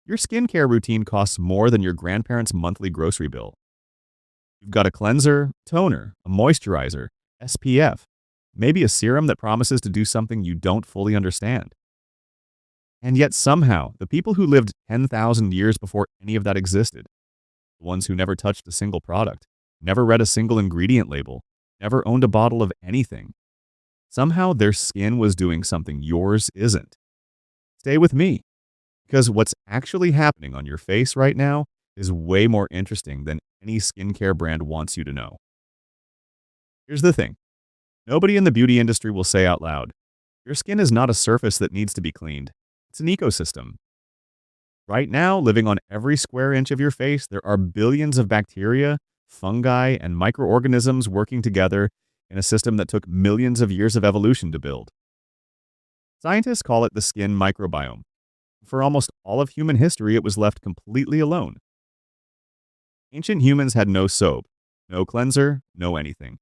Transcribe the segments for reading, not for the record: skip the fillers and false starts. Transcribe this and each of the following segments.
Your skincare routine costs more than your grandparents' monthly grocery bill. You've got a cleanser, toner, a moisturizer, SPF, maybe a serum that promises to do something you don't fully understand. And yet, somehow, the people who lived 10,000 years before any of that existed, the ones who never touched a single product, never read a single ingredient label, never owned a bottle of anything, somehow their skin was doing something yours isn't. Stay with me, because what's actually happening on your face right now is way more interesting than any skincare brand wants you to know. Here's the thing. Nobody in the beauty industry will say out loud, your skin is not a surface that needs to be cleaned. It's an ecosystem. Right now, living on every square inch of your face, there are billions of bacteria, fungi, and microorganisms working together in a system that took millions of years of evolution to build. Scientists call it the skin microbiome. For almost all of human history, it was left completely alone. Ancient humans had no soap, no cleanser, no anything.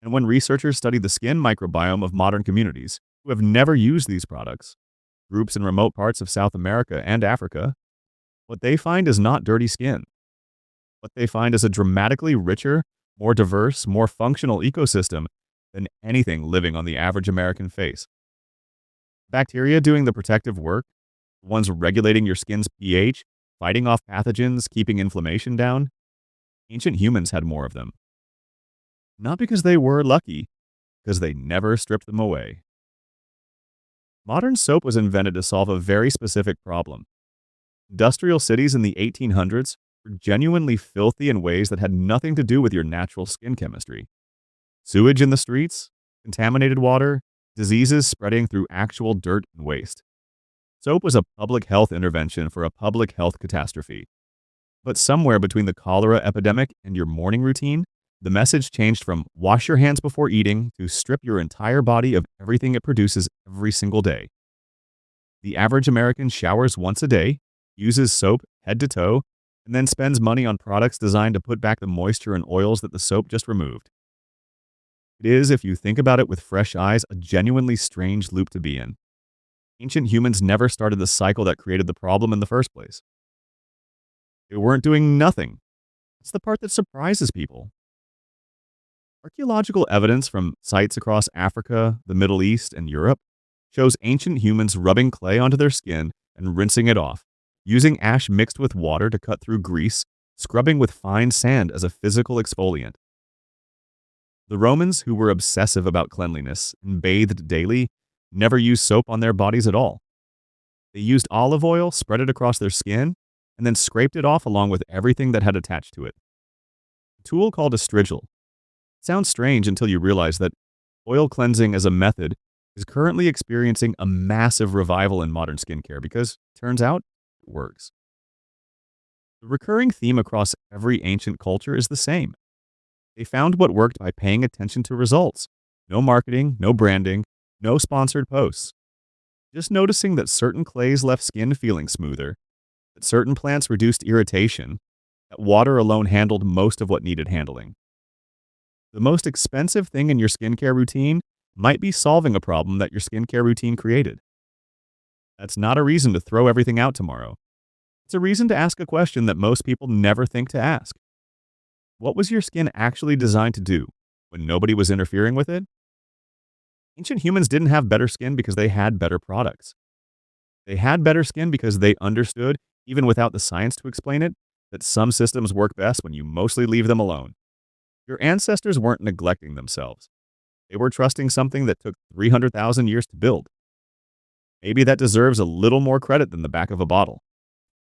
And when researchers study the skin microbiome of modern communities who have never used these products, groups in remote parts of South America and Africa, what they find is not dirty skin. What they find is a dramatically richer, more diverse, more functional ecosystem than anything living on the average American face. Bacteria doing the protective work, the ones regulating your skin's pH, fighting off pathogens, keeping inflammation down, ancient humans had more of them. Not because they were lucky, because they never stripped them away. Modern soap was invented to solve a very specific problem. Industrial cities in the 1800s were genuinely filthy in ways that had nothing to do with your natural skin chemistry. Sewage in the streets, contaminated water, diseases spreading through actual dirt and waste. Soap was a public health intervention for a public health catastrophe. But somewhere between the cholera epidemic and your morning routine, the message changed from wash your hands before eating to strip your entire body of everything it produces every single day. The average American showers once a day, uses soap head to toe, and then spends money on products designed to put back the moisture and oils that the soap just removed. It is, if you think about it with fresh eyes, a genuinely strange loop to be in. Ancient humans never started the cycle that created the problem in the first place. They weren't doing nothing. It's the part that surprises people. Archaeological evidence from sites across Africa, the Middle East, and Europe shows ancient humans rubbing clay onto their skin and rinsing it off, using ash mixed with water to cut through grease, scrubbing with fine sand as a physical exfoliant. The Romans, who were obsessive about cleanliness and bathed daily, never used soap on their bodies at all. They used olive oil, spread it across their skin, and then scraped it off along with everything that had attached to it. A tool called a strigil. It sounds strange until you realize that oil cleansing as a method is currently experiencing a massive revival in modern skincare because, turns out, it works. The recurring theme across every ancient culture is the same. They found what worked by paying attention to results. No marketing, no branding, no sponsored posts. Just noticing that certain clays left skin feeling smoother, that certain plants reduced irritation, that water alone handled most of what needed handling. The most expensive thing in your skincare routine might be solving a problem that your skincare routine created. That's not a reason to throw everything out tomorrow. It's a reason to ask a question that most people never think to ask. What was your skin actually designed to do when nobody was interfering with it? Ancient humans didn't have better skin because they had better products. They had better skin because they understood, even without the science to explain it, that some systems work best when you mostly leave them alone. Your ancestors weren't neglecting themselves. They were trusting something that took 300,000 years to build. Maybe that deserves a little more credit than the back of a bottle.